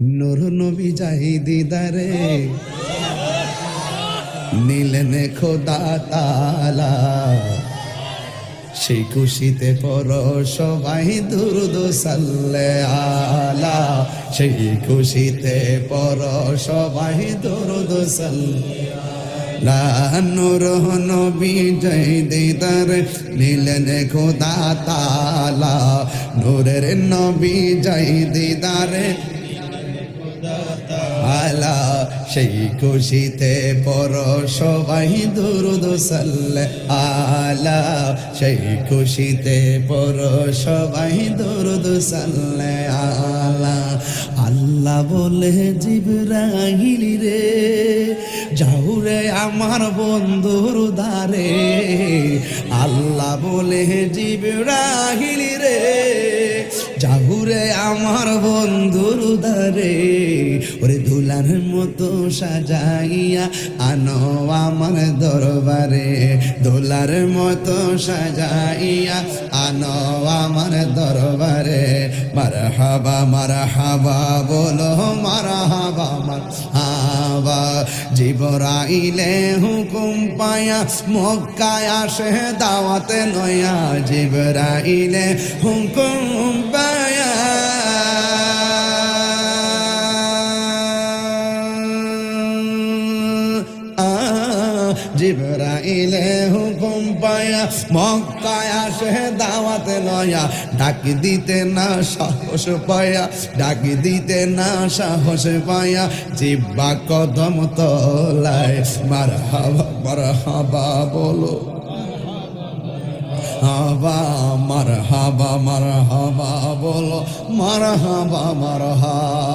নূর নবী যাই দিদারে নিলেন খোদা তাআলা, সেই খুশিতে পর সবাই দুরূদ সাল্লে আলা, সেই খুশিতে পর সবাই দুরূদ সাল্লে আলা। নূর নবী যাই দিদার নিলেন খোদা তাআলা, নূরের নবী যাই দিদারে আলা, সেই খুশিতে পর সবাই দুরূদ সাল্লে আলা, সেই খুশিতে পর সবাই দুরূদ সাল্লে আলা। আল্লাহ বলে জিবরাইল রে যাও রে আমার বন্ধুর দ্বারে, আল্লাহ বলে জিবরাইল রে যাও রে আমার বন্ধুর দ্বারে, ওরে দুলার মতো সাজাইয়া আনো আমার দরবারে, দোলার মতো সাজাইয়া আনো আমার দরবারে। মারহাবা মারহাবা বলো মারহাবা মারহাবা, জিবরাইলে হুকুম পায়া মক্কায় আসে দাওয়াতে নয়া, জিবরাইলে হুকুম পায়া জিবরাইলে হুকুম পায়া মক্কায় আসে দাওয়াতে লয়া, ডাক দিতে না সাহস পায়া, ডাক দিতে না সাহস পায়া, জিব্বা কদম তলায় মারহাবা মারহাবা বলো হাবা, মারহাবা মারহাবা বলো মারহাবা মারহাবা।